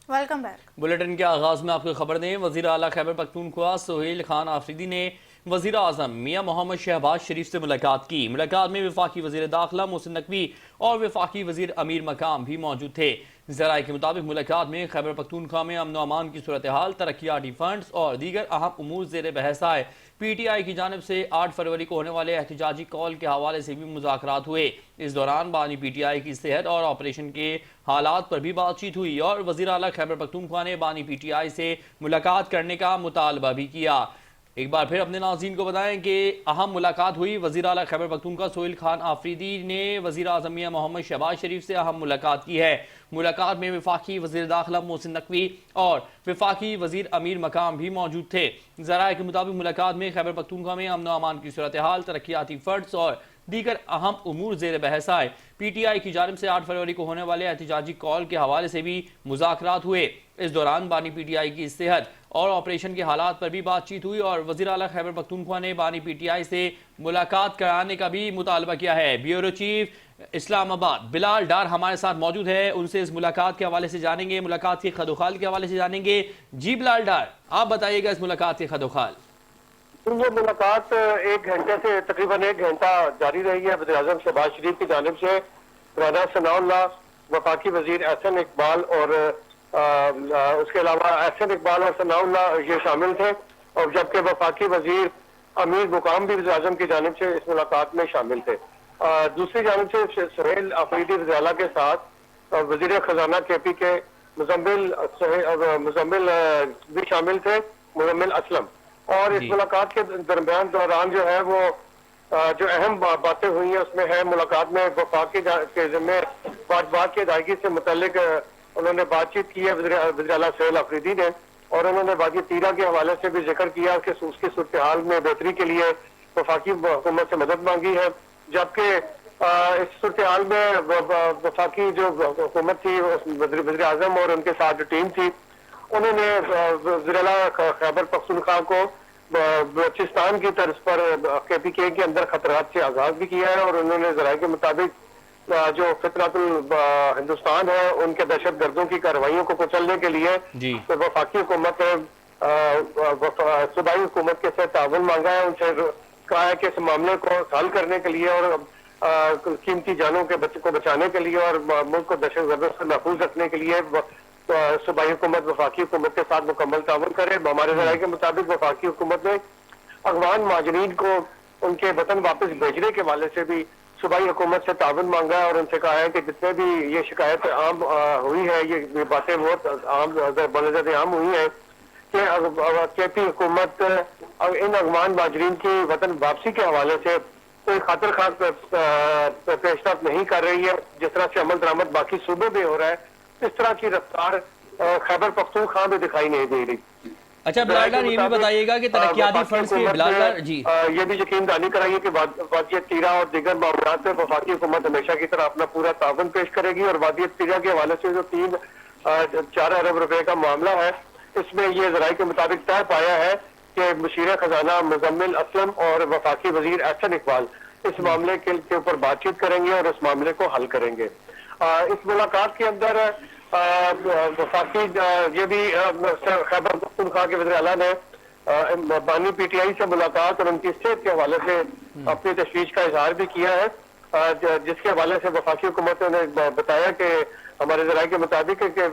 Welcome back. Bulletin के आगाज में आपको खबर दें, वजीर आला खैबर पख्तूनख्वा सोहेल खान आफरीदी ने वजीर आजम मियां मोहम्मद शहबाज शरीफ से मुलाकात की। मुलाकात में वफाकी वजीर दाखिला मोहसिन नकवी और वफाकी वजीर अमीर मकाम भी मौजूद थे। जराये के मुताबिक मुलाकात में खैबर पख्तूनख्वा में अमन अमान की सूरत हाल, तरक्याती फंड्स और दीगर अहम उमूर ज़ेर बहस आए। PTI की जानिब से 8 फरवरी को होने वाले एहतजाजी कॉल के हवाले से भी मुज़ाकरात हुए। इस दौरान बानी PTI की सेहत और ऑपरेशन के हालात पर भी बातचीत हुई और वज़ीर आला खैबर पख्तूनख्वा ने बानी PTI से मुलाकात करने का मुतालबा भी किया। एक बार फिर अपने नाज़रीन को बताएं कि अहम मुलाकात हुई। वज़ीर आला खैबर पख्तूनख्वा सोहेल खान आफरीदी ने वज़ीर आज़म मियां मोहम्मद शहबाज शरीफ से अहम मुलाकात की है। मुलाकात में वफाकी वज़ीर दाखिला मोहसिन नकवी और वफाकी वज़ीर अमीर मकाम भी मौजूद थे। ज़राए के मुताबिक मुलाकात में खैबर पख्तूनख्वा में अमन अमान की सूरत हाल, तरक्याती फंड्स और दीगर अहम उमूर ज़ेर बहस आए। PTI की जानिब से 8 फरवरी को होने वाले एहतजाजी कॉल के हवाले से भी मुज़ाकरात हुए। इस दौरान बानी PTI की सेहत और ऑपरेशन के हालात पर भी बातचीत हुई और वज़ीर आला खैबर पख्तूनख्वा ने बानी PTI से मुलाकात कराने का भी मुतालबा किया है। ब्यूरो चीफ इस्लामाबाद बिलाल डार हमारे साथ मौजूद है, उनसे इस मुलाकात के हवाले से जानेंगे, मुलाकात के खदोखाल के हवाले से जानेंगे। जी बिलाल डार, आप बताइएगा इस मुलाकात के खदोखाल। ये मुलाकात एक घंटे से तकरीबन 1 घंटा जारी रही है। वज़ीर आज़म शहबाज शरीफ की जानिब से राना सनाउल्लाह, वफाकी वजीर एहसन इकबाल और उसके अलावा एहसन इकबाल और सनाउल्लाह ये शामिल थे, और जबकि वफाकी वजीर अमीर मुकाम भी वज़ीर आज़म की जानिब से इस मुलाकात में शामिल थे। दूसरी जानिब से सोहेल आफरीदी वज़ीर आला के साथ वजीर खजाना KP के मुजम्मिल भी शामिल थे, मुजम्मिल असलम। और इस मुलाकात के दौरान जो है वो जो अहम बातें हुई हैं उसमें है, मुलाकात में वफाक के ज़िम्मे बात की अदायगी से मुतल्लिक उन्होंने बातचीत की है वज़ीर आला सोहेल आफरीदी ने, और उन्होंने वादी तीरा के हवाले से भी जिक्र किया कि उसकी सूरत हाल में बेहतरी के लिए वफाकी हुकूमत से मदद मांगी है। जबकि इस सूरत हाल में वफाकी जो हुकूमत थी, वज़ीर आज़म और उनके साथ जो टीम थी, उन्होंने वज़ीर आला खैबर पख्तूनख्वा को बलूचिस्तान की तर्ज पर KPK के अंदर खतरात से आगाज भी किया है, और उन्होंने ज़राए के मुताबिक जो फितरतुल हिंदुस्तान है उनके दहशत गर्दों की कार्रवाइयों को कुचलने के लिए तो वफाकी हुकूमत सूबाई हुकूमत के साथ ताउन मांगा है, उनसे कहा है कि इस मामले को हल करने के लिए और कीमती जानों के को बचाने के लिए और मुल्क को दहशत गर्दों से महफूज रखने के लिए सूबाई हुकूमत वफाकी हुकूमत के साथ मुकम्मल ताउन करे। हमारे ज़राए के मुताबिक वफाकी हुकूमत ने अफगान माजरीन को उनके वतन वापस भेजने के हवाले से भी सूबाई हुकूमत से ताउन मांगा है, और उनसे कहा है कि जितने भी ये शिकायत आम हुई है, ये बातें बहुत आम हुई है कि KP हुकूमत इन अफगान माजरीन की वतन वापसी के हवाले से कोई खातिर खा पेशरफ नहीं कर रही है, जिस तरह से अमल दरामद बाकी सूबे में हो रहा है, इस तरह की रफ्तार खैबर पख्तूनख्वा में दिखाई नहीं दे रही। अच्छा बिलाल डार, ये भी बताइएगा कि तरक्याती फंड्स के बिलाल डार जी ये भी यकीन दहानी कराइए कि वादियत तीरा और दीगर मामलात में वफाकी हुकूमत हमेशा की तरह अपना पूरा ताउन पेश करेगी, और वादियत तीरा के हवाले से जो 3-4 अरब रुपए का मामला है, इसमें ये ज़राए के मुताबिक तय पाया है कि मुशीर खजाना मुजम्मिल असलम और वफाकी वजीर एहसन इकबाल इस मामले के ऊपर बातचीत करेंगे और इस मामले को हल करेंगे। इस मुलाकात के अंदर वफाकी ये भी खैबर पख्तूनख्वा के वज़ीर आला ने बानी PTI से मुलाकात और उनकी सेहत के हवाले से अपनी तशवीश का इजहार भी किया है, जिसके हवाले से वफाकी हुकूमत ने बताया कि हमारे ज़राए के मुताबिक कि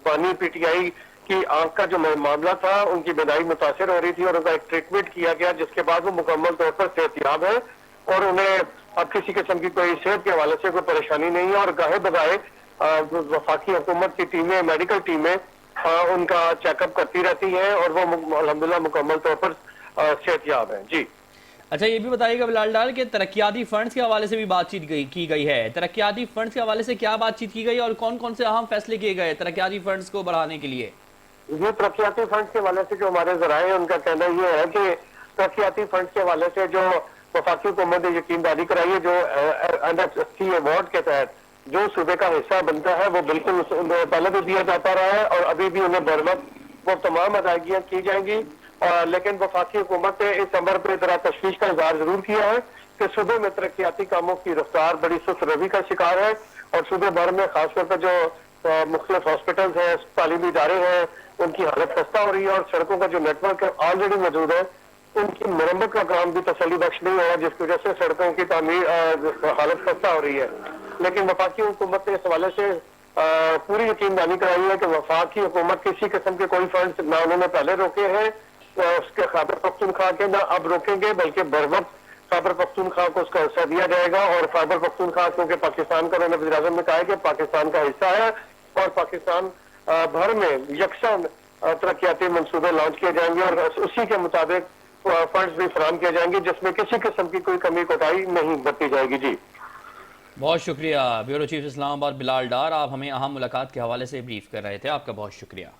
बानी PTI की आंख का जो मामला था, उनकी बीनाई मुतासिर हो रही थी और उनका एक ट्रीटमेंट किया गया, जिसके बाद वो मुकम्मल तौर पर सेहतयाब है और उन्हें अब किसी किस्म की कोई सेहत के हवाले से कोई परेशानी नहीं है, और गाहे बगाहे वफाकी हुकूमत की टीमें, मेडिकल टीमें उनका चेकअप करती रहती हैं और वो अल्हम्दुलिल्लाह मुकम्मल तौर पर सेहतयाब हैं। जी अच्छा, ये भी बताइएगा बिलाल डार कि तरक्याती फंड्स के हवाले से भी बातचीत की गई है। तरक्याती फंड्स के हवाले से क्या बातचीत की गई और कौन कौन से अहम फैसले किए गए तरक्याती फंड्स को बढ़ाने के लिए? ये तरक्याती फंड्स के हवाले से जो हमारे ज़राए हैं उनका कहना ये है कि तरक्याती फंड्स के हवाले से जो वफाकी हुकूमत ने यकीनदारी कराई है, जो NHC अवार्ड के तहत जो सूबे का हिस्सा बनता है वो बिल्कुल पहले भी दिया जाता रहा है और अभी भी उन्हें बरवक्त वो तमाम अदायगियां की जाएंगी। लेकिन वफाकी हुकूमत ने इस अमर पर जरा तशवीश का इजहार जरूर किया है कि सूबे में तरक्याती कामों की रफ्तार बड़ी सुस्त रवि का शिकार है, और सूबे भर में खासतौर पर जो मुख्तलिफ हॉस्पिटल्स हैं, तालीमी इदारे हैं, उनकी हालत खस्ता हो रही है और सड़कों का जो नेटवर्क ऑलरेडी मौजूद है उनकी मरम्मत का काम भी तसल्ली बख्श नहीं हुआ, जिसकी वजह से सड़कों की तामीर हालत खस्ता हो रही है। लेकिन वफाकी हुकूमत ने इस हवाले से पूरी यकीनदानी कराई है कि वफाकी हुकूमत किसी किस्म के कोई फंड ना उन्होंने पहले रोके हैं उसके खैबर पख्तूनख्वा के, ना अब रोकेंगे, बल्कि बर वक्त खैबर पख्तूनख्वा को उसका हिस्सा दिया जाएगा। और खैबर पख्तूनख्वा क्योंकि पाकिस्तान का, उन्होंने वज़ीर आज़म ने कहा है कि पाकिस्तान का हिस्सा है और पाकिस्तान भर में यकसा तरक्याती मंसूबे लॉन्च किए जाएंगे और उसी के मुताबिक फंड्स भी फराहम किए जाएंगे, जिसमें किसी किस्म की कोई कमी कोताही नहीं बरती जाएगी। जी बहुत शुक्रिया ब्यूरो चीफ इस्लामाबाद बिलाल डार, आप हमें अहम मुलाकात के हवाले से ब्रीफ कर रहे थे, आपका बहुत शुक्रिया।